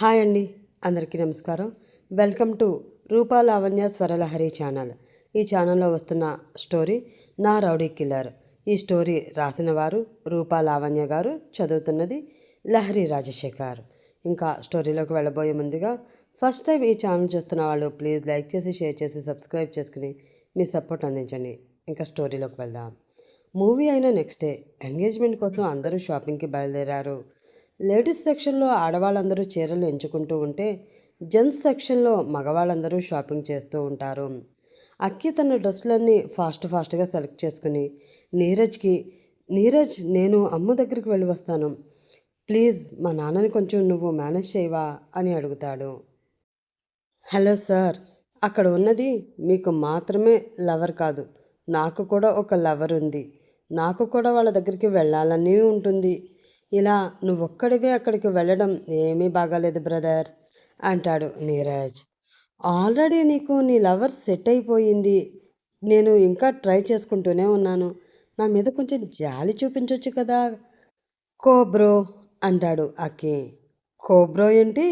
Hi అండి, అందరికీ నమస్కారం. Welcome to Rupa Lavanya Swaralahari channel. ఈ ఛానల్లో వస్తున్న స్టోరీ నా రౌడీ కిల్లర్. ఈ స్టోరీ రాసిన వారు రూపా లావణ్య గారు, చదువుతున్నది లహరి రాజశేఖర్. ఇంకా స్టోరీలోకి వెళ్ళబోయే ముందుగా ఫస్ట్ టైం ఈ ఛానల్ చూస్తున్న వాళ్ళు ప్లీజ్ లైక్ చేసి, షేర్ చేసి, సబ్స్క్రైబ్ చేసుకుని మీ సపోర్ట్ అందించండి. ఇంకా స్టోరీలోకి వెళ్దాం. మూవీ అయిన నెక్స్ట్ డే ఎంగేజ్మెంట్ కోసం అందరూ షాపింగ్కి బయలుదేరారు. లేడీస్ సెక్షన్లో ఆడవాళ్ళందరూ చీరలు ఎంచుకుంటూ ఉంటే జెంట్స్ సెక్షన్లో మగవాళ్ళందరూ షాపింగ్ చేస్తూ ఉంటారు. అక్కి తన డ్రెస్సులన్నీ ఫాస్ట్గా సెలెక్ట్ చేసుకుని నీరజ్ నేను అమ్మ దగ్గరికి వెళ్ళి వస్తాను, ప్లీజ్ మా నాన్నని కొంచెం నువ్వు మేనేజ్ చేయవా అని అడుగుతాడు. హలో సార్, అక్కడ ఉన్నది మీకు మాత్రమే లవర్ కాదు, నాకు కూడా ఒక లవర్ ఉంది. నాకు కూడా వాళ్ళ దగ్గరికి వెళ్ళాలని ఉంటుంది. ఇలా నువ్వొక్కడివే అక్కడికి వెళ్ళడం ఏమీ బాగాలేదు బ్రదర్ అంటాడు నీరజ్. ఆల్రెడీ నీకు నీ లవర్ సెట్ అయిపోయింది, నేను ఇంకా ట్రై చేసుకుంటూనే ఉన్నాను. నా మీద కొంచెం జాలి చూపించవచ్చు కదా. కోబ్రో అంటాడు అకి. కోబ్రో ఏంటి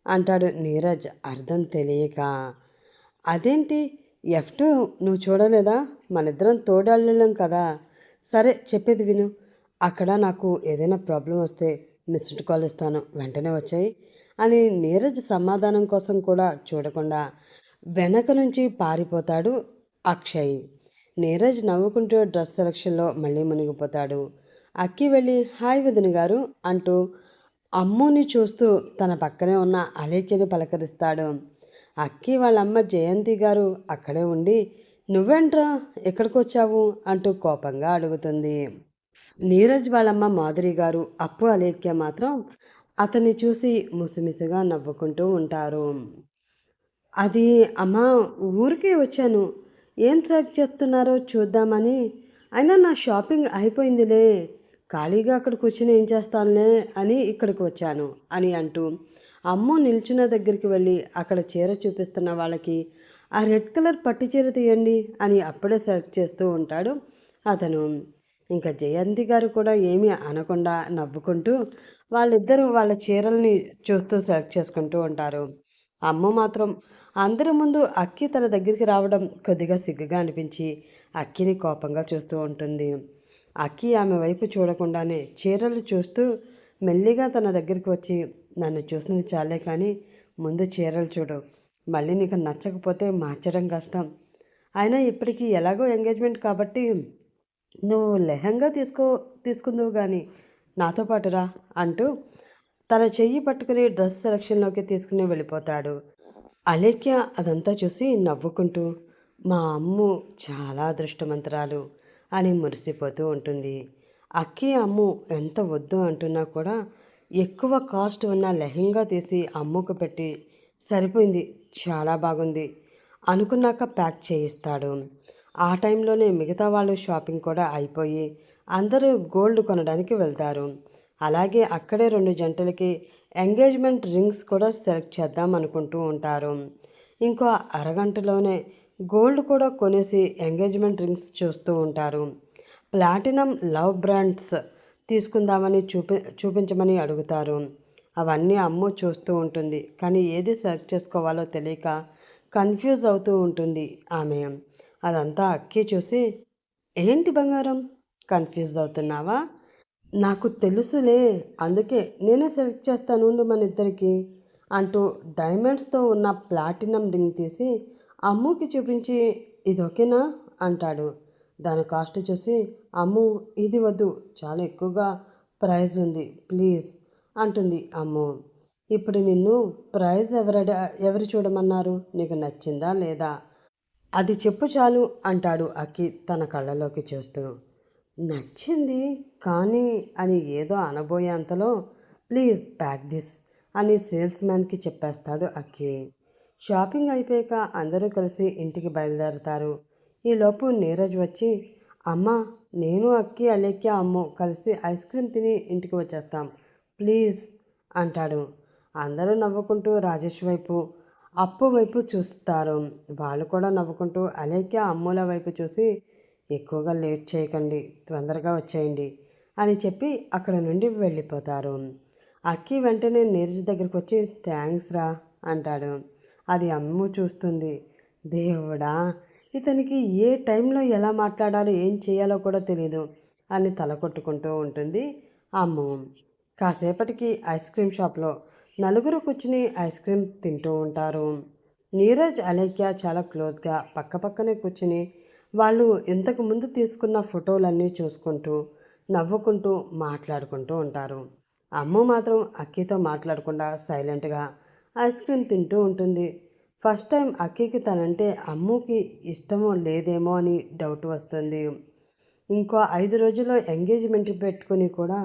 అంటాడు నీరజ్ అర్థం తెలియక. అదేంటి F2 నువ్వు చూడలేదా, మనిద్దరం తోడళ్ళం కదా. సరే చెప్పేది విను, అక్కడ నాకు ఏదైనా ప్రాబ్లం వస్తే మిస్డ్ కాల్ ఇస్తాను, వెంటనే వచ్చాయి అని నీరజ్ సమాధానం కోసం కూడా చూడకుండా వెనక నుంచి పారిపోతాడు అక్షయ్. నీరజ్ నవ్వుకుంటూ డ్రెస్ సెలక్షన్లో మళ్ళీ మునిగిపోతాడు. అక్కి వెళ్ళి హాయ్ వదిన గారు అంటూ అమ్ముని చూస్తూ తన పక్కనే ఉన్న అలేఖ్యని పలకరిస్తాడు. అక్కి వాళ్ళమ్మ జయంతి గారు అక్కడే ఉండి నువ్వేంట్రా ఎక్కడికి వచ్చావు అంటూ కోపంగా అడుగుతుంది. నీరజ్ వాళ్ళమ్మ మాధురి గారు, అప్పు అలేఖ్య మాత్రం అతన్ని చూసి ముసిముసిగా నవ్వుకుంటూ ఉంటారు. అది అమ్మా, ఊరికే వచ్చాను, ఏం సెలెక్ట్ చేస్తున్నారో చూద్దామని. అయినా నా షాపింగ్ అయిపోయిందిలే, ఖాళీగా అక్కడ కూర్చుని ఏం చేస్తానులే అని ఇక్కడికి వచ్చాను అని అంటూ అమ్ము నిల్చున్న దగ్గరికి వెళ్ళి అక్కడ చీర చూపిస్తున్న వాళ్ళకి ఆ రెడ్ కలర్ పట్టు చీర తీయండి అని అప్పుడే సెలెక్ట్ చేస్తూ ఉంటాడు అతను. ఇంకా జయంతి గారు కూడా ఏమీ అనకుండా నవ్వుకుంటూ వాళ్ళిద్దరూ వాళ్ళ చీరల్ని చూస్తూ సెలెక్ట్ చేసుకుంటూ ఉంటారు. అమ్మ మాత్రం అందరి ముందు అక్కి తన దగ్గరికి రావడం కొద్దిగా సిగ్గుగా అనిపించి అక్కిని కోపంగా చూస్తూ ఉంటుంది. అక్కి ఆమె వైపు చూడకుండానే చీరలు చూస్తూ మెల్లిగా తన దగ్గరికి వచ్చి నన్ను చూసినది చాలే కానీ ముందు చీరలు చూడు, మళ్ళీ నీకు నచ్చకపోతే మార్చడం కష్టం. అయినా ఇప్పటికీ ఎలాగో ఎంగేజ్మెంట్ కాబట్టి నువ్వు లెహంగా తీసుకుందువు కానీ నాతో పాటురా అంటూ తన చెయ్యి పట్టుకుని డ్రెస్ సెలక్షన్లోకి తీసుకుని వెళ్ళిపోతాడు. అలేఖ్య అదంతా చూసి నవ్వుకుంటూ మా అమ్ము చాలా అదృష్టవంతురాలు అని మురిసిపోతూ ఉంటుంది. అక్కి అమ్ము ఎంత వద్దు అంటున్నా కూడా ఎక్కువ కాస్ట్ ఉన్న లెహంగా తీసి అమ్ముకు పెట్టి సరిపోయింది, చాలా బాగుంది అనుకున్నాక ప్యాక్ చేయిస్తాడు. ఆ టైంలోనే మిగతా వాళ్ళు షాపింగ్ కూడా అయిపోయి అందరూ గోల్డ్ కొనడానికి వెళ్తారు. అలాగే అక్కడే 2 జంటలకి ఎంగేజ్మెంట్ రింగ్స్ కూడా సెలెక్ట్ చేద్దాం అనుకుంటూ ఉంటారు. ఇంకో అరగంటలోనే గోల్డ్ కూడా కొనేసి ఎంగేజ్మెంట్ రింగ్స్ చూస్తూ ఉంటారు. ప్లాటినం లవ్ బ్రాండ్స్ తీసుకుందామని చూపించమని అడుగుతారు. అవన్నీ అమ్ము చూస్తూ ఉంటుంది, కానీ ఏది సెలెక్ట్ చేసుకోవాలో తెలియక కన్ఫ్యూజ్ అవుతూ ఉంటుంది ఆమె. అదంతా అక్కి చూసి ఏంటి బంగారం, కన్ఫ్యూజ్ అవుతున్నావా, నాకు తెలుసులే, అందుకే నేనే సెలెక్ట్ చేస్తాను మన ఇద్దరికి అంటూ డైమండ్స్తో ఉన్న ప్లాటినం రింగ్ తీసి అమ్ముకి చూపించి ఇది ఓకేనా అంటాడు. దాని కాస్ట్ చూసి అమ్ము ఇది వద్దు, చాలా ఎక్కువగా ప్రైజ్ ఉంది ప్లీజ్ అంటుంది అమ్ము. ఇప్పుడు నిన్ను ప్రైజ్ ఎవరు చూడమన్నారు, నీకు నచ్చిందా లేదా అది చెప్పు చాలు అంటాడు అక్కి తన కళ్ళలోకి చూస్తూ. నచ్చింది కానీ అని ఏదో అనబోయే అంతలో ప్లీజ్ ప్యాక్ దిస్ అని సేల్స్ మ్యాన్కి చెప్పేస్తాడు అక్కి. షాపింగ్ అయిపోయాక అందరూ కలిసి ఇంటికి బయలుదేరతారు. ఈలోపు నీరజ్ వచ్చి అమ్మ, నేను అక్కి అలేఖ్య అమ్ము కలిసి ఐస్ క్రీమ్ తిని ఇంటికి వచ్చేస్తాం ప్లీజ్ అంటాడు. అందరూ నవ్వుకుంటూ రాజేష్ వైపు, అప్పు వైపు చూస్తారు. వాళ్ళు కూడా నవ్వుకుంటూ అలేఖ్య అమ్ముల వైపు చూసి ఎక్కువగా లేట్ చేయకండి, తొందరగా వచ్చేయండి అని చెప్పి అక్కడ నుండి వెళ్ళిపోతారు. అక్కి వెంటనే నీరజ్ దగ్గరికి వచ్చి థ్యాంక్స్ రా అంటాడు. అది అమ్ము చూస్తుంది. దేవుడా, ఇతనికి ఏ టైంలో ఎలా మాట్లాడాలో ఏం చేయాలో కూడా తెలీదు అని తల కొట్టుకుంటూ ఉంటుంది అమ్ము. కాసేపటికి ఐస్ క్రీమ్ షాప్లో నలుగురు కూర్చుని ఐస్ క్రీమ్ తింటూ ఉంటారు. నీరజ్ అలేఖ్య చాలా క్లోజ్గా పక్కపక్కనే కూర్చుని వాళ్ళు ఇంతకు ముందు తీసుకున్న ఫోటోలన్నీ చూసుకుంటూ నవ్వుకుంటూ మాట్లాడుకుంటూ ఉంటారు. అమ్ము మాత్రం అక్కితో మాట్లాడకుండా సైలెంట్గా ఐస్ క్రీమ్ తింటూ ఉంటుంది. ఫస్ట్ టైం అక్కికి తనంటే అమ్ముకి ఇష్టమో లేదేమో అని డౌట్ వస్తుంది. ఇంకో 5 రోజుల్లో ఎంగేజ్మెంట్ పెట్టుకుని కూడా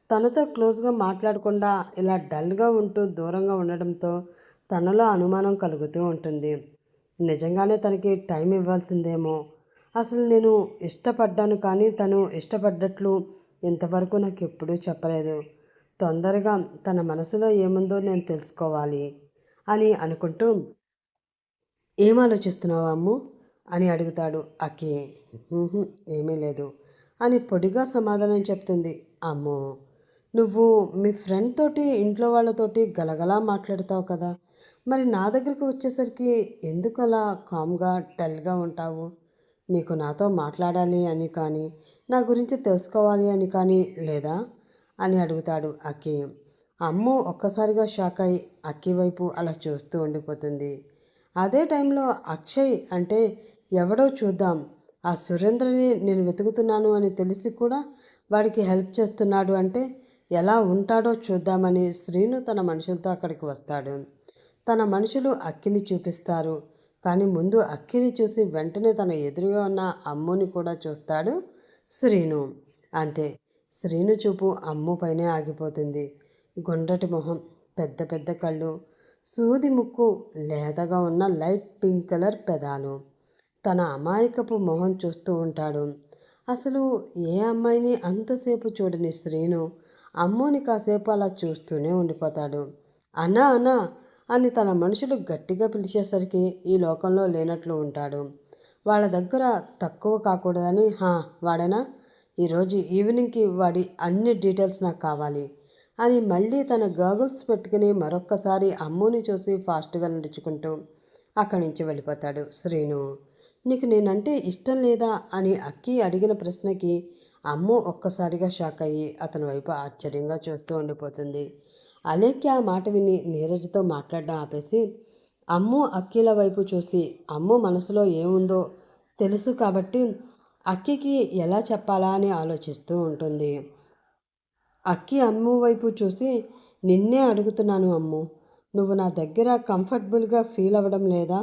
తనతో క్లోజ్గా మాట్లాడకుండా ఇలా డల్గా ఉంటూ దూరంగా ఉండడంతో తనలో అనుమానం కలుగుతూ ఉంటుంది. నిజంగానే తనకి టైం ఇవ్వాల్సిందేమో. అసలు నేను ఇష్టపడ్డాను కానీ తను ఇష్టపడ్డట్లు ఇంతవరకు నాకు ఎప్పుడూ చెప్పలేదు. తొందరగా తన మనసులో ఏముందో నేను తెలుసుకోవాలి అని అనుకుంటూ ఏం ఆలోచిస్తున్నావు అమ్ము అని అడుగుతాడు అక్కి. ఏమీ లేదు అని పొడిగా సమాధానం చెప్తుంది. అమ్మో, నువ్వు మీ ఫ్రెండ్ తోటి ఇంట్లో వాళ్ళతోటి గలగలా మాట్లాడతావు కదా, మరి నా దగ్గరికి వచ్చేసరికి ఎందుకు అలా కామ్గా డల్గా ఉంటావు? నీకు నాతో మాట్లాడాలి అని కానీ నా గురించి తెలుసుకోవాలి అని కానీ లేదా అని అడుగుతాడు అక్కి. అమ్ము ఒక్కసారిగా షాక్ అయి అక్కి వైపు అలా చూస్తూ ఉండిపోతుంది. అదే టైంలో అక్షయ్ అంటే ఎవడో చూద్దాం, ఆ సురేంద్రని నేను వెతుకుతున్నాను అని తెలిసి కూడా వాడికి హెల్ప్ చేస్తున్నాడు అంటే ఎలా ఉంటాడో చూద్దామని శ్రీను తన మనుషులతో అక్కడికి వస్తాడు. తన మనుషులు అక్కిని చూపిస్తారు. కానీ ముందు అక్కిని చూసి వెంటనే తన ఎదురుగా ఉన్న అమ్ముని కూడా చూస్తాడు శ్రీను. అంతే, శ్రీను చూపు అమ్ము పైనే ఆగిపోతుంది. గుండ్రటి మొహం, పెద్ద పెద్ద కళ్ళు, సూది ముక్కు, లేతగా ఉన్న లైట్ పింక్ కలర్ పెదాలు. తన అమాయకపు మొహం చూస్తూ ఉంటాడు. అసలు ఏ అమ్మాయిని అంతసేపు చూడని శ్రీను అమ్ముని కాసేపు అలా చూస్తూనే ఉండిపోతాడు. అన్నా అన్నా అని తన మనుషులు గట్టిగా పిలిచేసరికి ఈ లోకంలో లేనట్లు ఉంటాడు. వాళ్ళ దగ్గర తక్కువ కాకూడదని వాడేనా, ఈరోజు ఈవినింగ్కి వాడి అన్ని డీటెయిల్స్ నాకు కావాలి అని మళ్ళీ తన గాగుల్స్ పెట్టుకుని మరొక్కసారి అమ్ముని చూసి ఫాస్ట్గా నడుచుకుంటూ అక్కడి నుంచి వెళ్ళిపోతాడు శ్రీను. నీకు నేనంటే ఇష్టం లేదా అని అక్కి అడిగిన ప్రశ్నకి అమ్ము ఒక్కసారిగా షాక్ అయ్యి అతని వైపు ఆశ్చర్యంగా చూస్తూ ఉండిపోతుంది. అలేఖ్య ఆ మాట విని నీరజ్తో మాట్లాడడం ఆపేసి అమ్ము అక్కిల వైపు చూసి అమ్ము మనసులో ఏముందో తెలుసు కాబట్టి అక్కికి ఎలా చెప్పాలా అని ఆలోచిస్తూ ఉంటుంది. అక్కి అమ్ము వైపు చూసి నిన్నే అడుగుతున్నాను అమ్ము, నువ్వు నా దగ్గర కంఫర్టబుల్గా ఫీల్ అవ్వడం లేదా?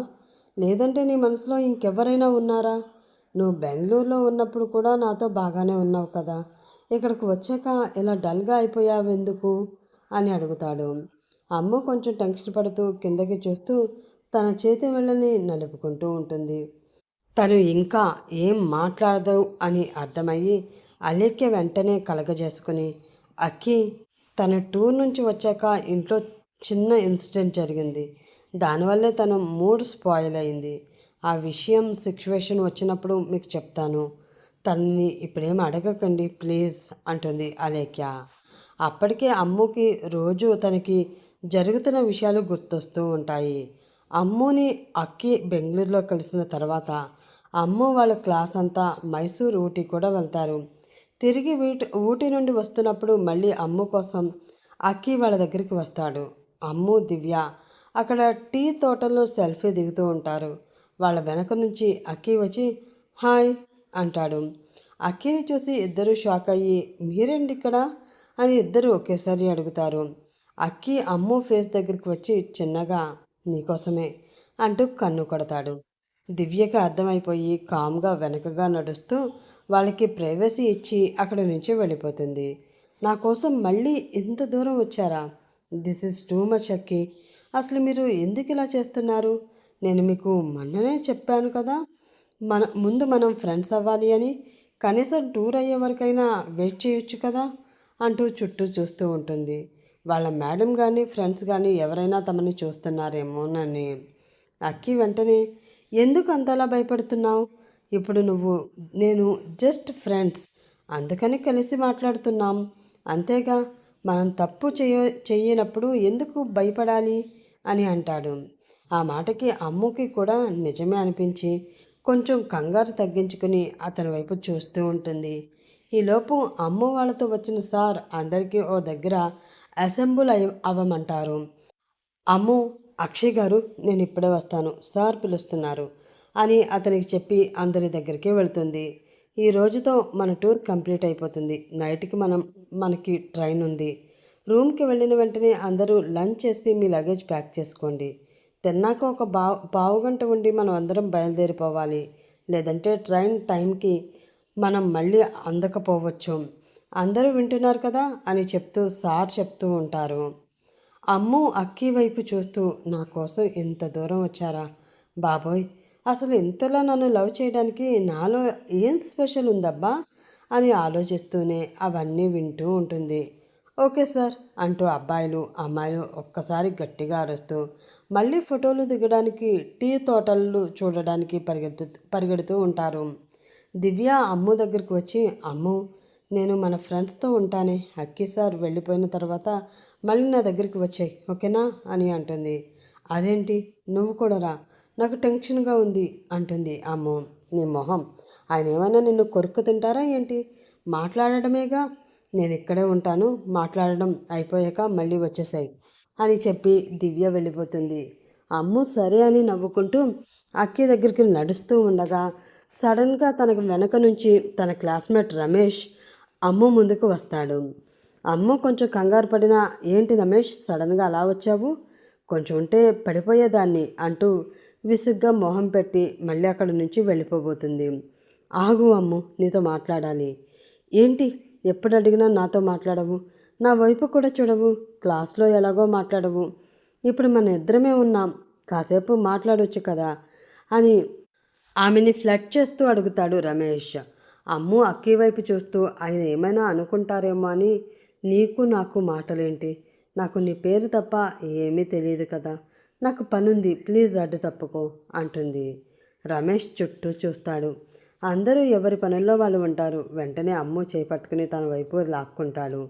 లేదంటే నీ మనసులో ఇంకెవరైనా ఉన్నారా? నువ్వు బెంగళూరులో ఉన్నప్పుడు కూడా నాతో బాగానే ఉన్నావు కదా, ఇక్కడికి వచ్చాక ఇలా డల్గా అయిపోయావెందుకు అని అడుగుతాడు. అమ్మ కొంచెం టెన్షన్ పడుతూ కిందకి చూస్తూ తన చేతి వెళ్ళని నలుపుకుంటూ ఉంటుంది. తను ఇంకా ఏం మాట్లాడదు అని అర్థమయ్యి అలేఖ్య వెంటనే కలగజేసుకుని అక్కి, తన టూర్ నుంచి వచ్చాక ఇంట్లో చిన్న ఇన్సిడెంట్ జరిగింది, దానివల్లే తన మూడ్ స్పాయిల్ అయింది. ఆ విషయం సిచ్యువేషన్ వచ్చినప్పుడు మీకు చెప్తాను, తనని ఇప్పుడేం అడగకండి ప్లీజ్ అంటుంది అలేఖ్య. అప్పటికే అమ్ముకి రోజు తనకి జరుగుతున్న విషయాలు గుర్తొస్తూ ఉంటాయి. అమ్ముని అక్కి బెంగళూరులో కలిసిన తర్వాత అమ్ము వాళ్ళ క్లాస్ అంతా మైసూర్ ఊటీ కూడా వెళ్తారు. తిరిగి ఊటీ నుండి వస్తున్నప్పుడు మళ్ళీ అమ్ము కోసం అక్కి వాళ్ళ దగ్గరికి వస్తాడు. అమ్ము దివ్య అక్కడ టీ తోటలో సెల్ఫీ దిగుతూ ఉంటారు. వాళ్ళ వెనక నుంచి అక్కి వచ్చి హాయ్ అంటాడు. అక్కిని చూసి ఇద్దరు షాక్ అయ్యి మీరేంటి ఇక్కడ అని ఇద్దరు ఒకేసారి అడుగుతారు. అక్కి అమ్ము ఫేస్ దగ్గరికి వచ్చి చిన్నగా నీకోసమే అంటూ కన్ను కొడతాడు. దివ్యకి అర్థమైపోయి కామ్గా వెనకగా నడుస్తూ వాళ్ళకి ప్రైవసీ ఇచ్చి అక్కడి నుంచి వెళ్ళిపోతుంది. నా కోసం మళ్ళీ ఇంత దూరం వచ్చారా? దిస్ ఈజ్ టూ మచ్ అక్కి. అసలు మీరు ఎందుకు ఇలా చేస్తున్నారు? నేను మీకు మొన్ననే చెప్పాను కదా, ముందు మనం ఫ్రెండ్స్ అవ్వాలి అని. కనీసం టూర్ అయ్యే వరకైనా వెయిట్ చేయొచ్చు కదా అంటూ చుట్టూ చూస్తూ ఉంటుంది. వాళ్ళ మేడం కానీ ఫ్రెండ్స్ కానీ ఎవరైనా తమని చూస్తున్నారేమోనని. అక్కి వెంటనే ఎందుకు అంతలా భయపడుతున్నావు? ఇప్పుడు నేను జస్ట్ ఫ్రెండ్స్, అందుకని కలిసి మాట్లాడుతున్నాం అంతేగా, మనం తప్పు చెయ్యనప్పుడు ఎందుకు భయపడాలి అని అంటాడు. ఆ మాటకి అమ్ముకి కూడా నిజమే అనిపించి కొంచెం కంగారు తగ్గించుకుని అతని వైపు చూస్తూ ఉంటుంది. ఈలోపు అమ్ము వాళ్ళతో వచ్చిన సార్ అందరికీ ఓ దగ్గర అసెంబుల్ అవ్వమంటారు. అమ్ము, అక్షయ్ గారు, నేను ఇప్పుడే వస్తాను, సార్ పిలుస్తున్నారు అని అతనికి చెప్పి అందరి దగ్గరికి వెళ్తుంది. ఈ రోజుతో మన టూర్ కంప్లీట్ అయిపోతుంది. నైట్కి మనకి ట్రైన్ ఉంది. రూమ్కి వెళ్ళిన వెంటనే అందరూ లంచ్ చేసి మీ లగేజ్ ప్యాక్ చేసుకోండి. తిన్నాక ఒక పావుగంట ఉండి మనం అందరం బయలుదేరిపోవాలి. లేదంటే ట్రైన్ టైంకి మనం మళ్ళీ అందకపోవచ్చు. అందరూ వింటున్నారు కదా అని సార్ చెప్తూ ఉంటారు. అమ్ము అక్కి వైపు చూస్తూ నా కోసం ఇంత దూరం వచ్చారా బాబోయ్, అసలు ఇంతలా నన్ను లవ్ చేయడానికి నాలో ఏం స్పెషల్ ఉందబ్బా అని ఆలోచిస్తూనే అవన్నీ వింటూ ఉంటుంది. ఓకే సార్ అంటూ అబ్బాయిలు అమ్మాయిలు ఒక్కసారి గట్టిగా అరుస్తూ మళ్ళీ ఫోటోలు దిగడానికి టీ తోటలు చూడడానికి పరిగెడుతూ ఉంటారు. దివ్య అమ్ము దగ్గరికి వచ్చి, అమ్ము, నేను మన ఫ్రెండ్స్తో ఉంటానే, అక్కి సార్ వెళ్ళిపోయిన తర్వాత మళ్ళీ నా దగ్గరికి వచ్చాయి, ఓకేనా అని అంటుంది. అదేంటి, నువ్వు కూడా రా, నాకు టెన్షన్గా ఉంది అంటుంది అమ్ము. నీ మొహం, ఆయన ఏమైనా నిన్ను కొరుక్కు తింటారా ఏంటి? మాట్లాడటమేగా, నేను ఇక్కడే ఉంటాను, మాట్లాడడం అయిపోయాక మళ్ళీ వచ్చేసాయి అని చెప్పి దివ్య వెళ్ళిపోతుంది. అమ్ము సరే అని నవ్వుకుంటూ అక్కి దగ్గరికి నడుస్తూ ఉండగా సడన్గా తనకు వెనక నుంచి తన క్లాస్మేట్ రమేష్ అమ్ము ముందుకు వస్తాడు. అమ్ము కొంచెం కంగారు పడినా, ఏంటి రమేష్ సడన్గా అలా వచ్చావు, కొంచెం ఉంటే పడిపోయేదాన్ని అంటూ విసుగ్గా మొహం పెట్టి మళ్ళీ అక్కడి నుంచి వెళ్ళిపోబోతుంది. ఆగు అమ్ము, నీతో మాట్లాడాలి. ఏంటి, ఎప్పుడు అడిగినా నాతో మాట్లాడవు, నా వైపు కూడా చూడవు, క్లాస్లో ఎలాగో మాట్లాడవు, ఇప్పుడు మన ఇద్దరమే ఉన్నాం, కాసేపు మాట్లాడవచ్చు కదా అని ఆమెని ఫ్లడ్ చేస్తూ అడుగుతాడు రమేష్. అమ్ము అక్కి వైపు చూస్తూ ఆయన ఏమైనా అనుకుంటారేమో అని, నీకు నాకు మాటలేంటి, నాకు నీ పేరు తప్ప ఏమీ తెలియదు కదా, నాకు పనుంది, ప్లీజ్ అడ్డు తప్పుకో అంటుంది. రమేష్ చుట్టూ చూస్తాడు. అందరూ ఎవరి పనుల్లో వాళ్ళు ఉంటారు. వెంటనే అమ్ము చేపట్టుకుని తన వైపు లాక్కుంటాడు.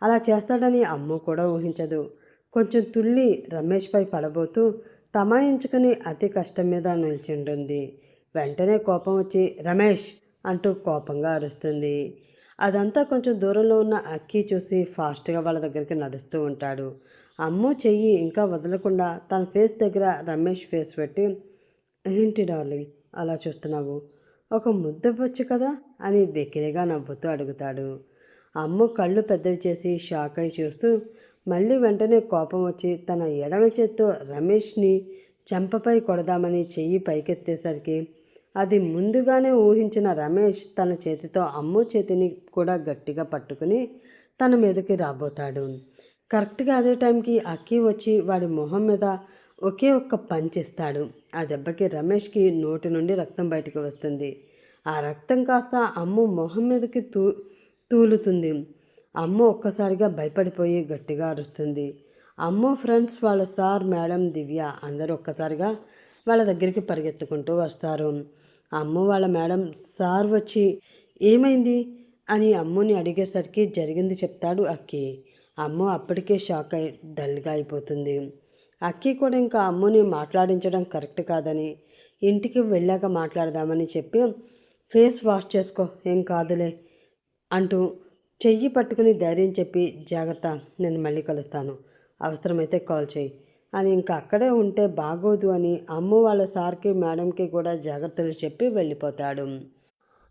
అలా చేస్తాడని అమ్ము కూడా ఊహించదు. కొంచెం తుళ్ళి రమేష్పై పడబోతూ తమాయించుకుని అతి కష్టం మీద నిల్చుంటుంది. వెంటనే కోపం వచ్చి రమేష్ అంటూ కోపంగా అరుస్తుంది. అదంతా కొంచెం దూరంలో ఉన్న అక్కి చూసి ఫాస్ట్గా వాళ్ళ దగ్గరికి నడుస్తూ ఉంటాడు. అమ్ము చెయ్యి ఇంకా వదలకుండా తన ఫేస్ దగ్గర రమేష్ ఫేస్ పెట్టి, ఏంటి డార్లింగ్ అలా చూస్తున్నావు, ఒక ముద్దవ్వచ్చు కదా అని వెకిలిగా నవ్వుతూ అడుగుతాడు. అమ్ము కళ్ళు పెద్దవి చేసి షాక్ అయి చూస్తూ మళ్ళీ వెంటనే కోపం వచ్చి తన ఎడమ చేత్తో రమేష్ని చెంపపై కొడదామని చెయ్యి పైకెత్తేసరికి అది ముందుగానే ఊహించిన రమేష్ తన చేతితో అమ్ము చేతిని కూడా గట్టిగా పట్టుకుని తన మీదకి రాబోతాడు. కరెక్ట్గా అదే టైంకి అక్కి వచ్చి వాడి మొహం మీద ఒకే ఒక్క పంచ్ ఇస్తాడు. ఆ దెబ్బకి రమేష్కి నోటి నుండి రక్తం బయటకు వస్తుంది. ఆ రక్తం కాస్త అమ్ము మొహం మీదకి తూలుతుంది. అమ్ము ఒక్కసారిగా భయపడిపోయి గట్టిగా అరుస్తుంది. అమ్ము ఫ్రెండ్స్ వాళ్ళ సార్, మేడం, దివ్య అందరూ ఒక్కసారిగా వాళ్ళ దగ్గరికి పరిగెత్తుకుంటూ వస్తారు. అమ్ము వాళ్ళ మేడం సార్ వచ్చి ఏమైంది అని అమ్ముని అడిగేసరికి జరిగింది చెప్తాడు అక్కి. అమ్ము అప్పటికే షాక్ అయి డల్గా అయిపోతుంది. అక్కి కూడా ఇంకా అమ్ముని మాట్లాడించడం కరెక్ట్ కాదని ఇంటికి వెళ్ళాక మాట్లాడదామని చెప్పి ఫేస్ వాష్ చేసుకో, ఏం కాదులే అంటూ చెయ్యి పట్టుకుని ధైర్యం చెప్పి, జాగ్రత్త, నేను మళ్ళీ కలుస్తాను, అవసరమైతే కాల్ చేయి అని ఇంకా అక్కడే ఉంటే బాగోదు అని అమ్ము వాళ్ళ సార్కి మేడంకి కూడా జాగ్రత్తలు చెప్పి వెళ్ళిపోతాడు.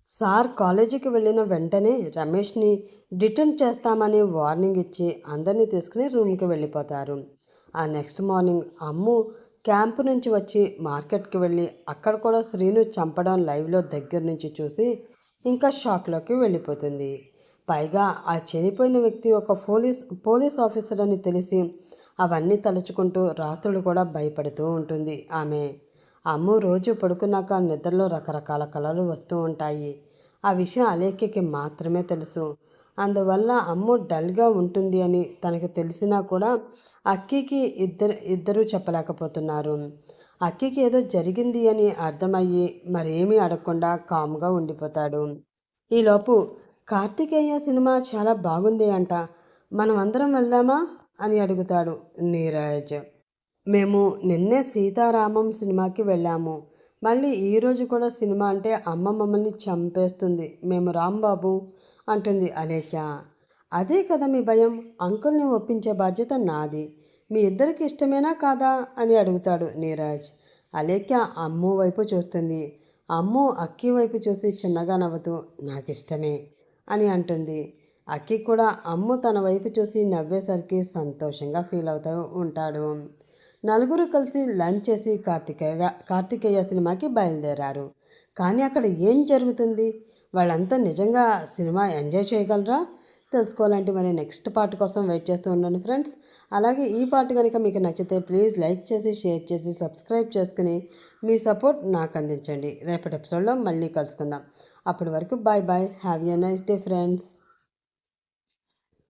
సార్ కాలేజీకి వెళ్ళిన వెంటనే రమేష్ని డిటెన్ చేస్తామని వార్నింగ్ ఇచ్చి అందరినీ తీసుకుని రూమ్కి వెళ్ళిపోతారు. ఆ నెక్స్ట్ మార్నింగ్ అమ్ము క్యాంపు నుంచి వచ్చి మార్కెట్కి వెళ్ళి అక్కడ కూడా శ్రీను చంపడం లైవ్లో దగ్గర నుంచి చూసి ఇంకా షాక్లోకి వెళ్ళిపోతుంది. పైగా ఆ చనిపోయిన వ్యక్తి ఒక పోలీస్ ఆఫీసర్ అని తెలిసి అవన్నీ తలుచుకుంటూ రాత్రులు కూడా భయపడుతూ ఉంటుంది ఆమె. అమ్ము రోజు పడుకున్నాక నిద్రలో రకరకాల కలలు వస్తూ ఉంటాయి. ఆ విషయం అలేఖ్యకి మాత్రమే తెలుసు. అందువల్ల అమ్ము డల్గా ఉంటుంది అని తనకు తెలిసినా కూడా అక్కికి ఇద్దరూ చెప్పలేకపోతున్నారు. అక్కికి ఏదో జరిగింది అని అర్థమయ్యి మరేమీ అడగకుండా కామ్గా ఉండిపోతాడు. ఈలోపు కార్తికేయ సినిమా చాలా బాగుంది అంట, మనం అందరం వెళ్దామా అని అడుగుతాడు నీరజ్. మేము నిన్నే సీతారామం సినిమాకి వెళ్ళాము. మళ్ళీ ఈరోజు కూడా సినిమా అంటే అమ్మ మమ్మల్ని చంపేస్తుంది. మేము రాంబాబు అంటుంది అలేఖ్య. అదే కదా మీ భయం. అంకుల్ని ఒప్పించే బాధ్యత నాది. మీ ఇద్దరికి ఇష్టమేనా కాదా అని అడుగుతాడు నీరజ్. అలేఖ్య అమ్ము వైపు చూస్తుంది. అమ్ము అక్కి వైపు చూసి చిన్నగా నవ్వుతూ నాకిష్టమే అని అంటుంది. అక్కి కూడా అమ్ము తన వైపు చూసి నవ్వేసరికి సంతోషంగా ఫీల్ అవుతూ ఉంటాడు. నలుగురు కలిసి లంచ్ చేసి కార్తికేయ సినిమాకి బయలుదేరారు. కానీ అక్కడ ఏం జరుగుతుంది? వాళ్ళంతా నిజంగా సినిమా ఎంజాయ్ చేయగలరా? తెలుసుకోవాలంటే మరి నెక్స్ట్ పార్ట్ కోసం వెయిట్ చేస్తూ ఉండండి ఫ్రెండ్స్. అలాగే ఈ పార్ట్ కనుక మీకు నచ్చితే ప్లీజ్ లైక్ చేసి షేర్ చేసి సబ్స్క్రైబ్ చేసుకుని మీ సపోర్ట్ నాకు అందించండి. రేపటి ఎపిసోడ్లో మళ్ళీ కలుసుకుందాం. అప్పటి వరకు bye bye. Have a nice day friends.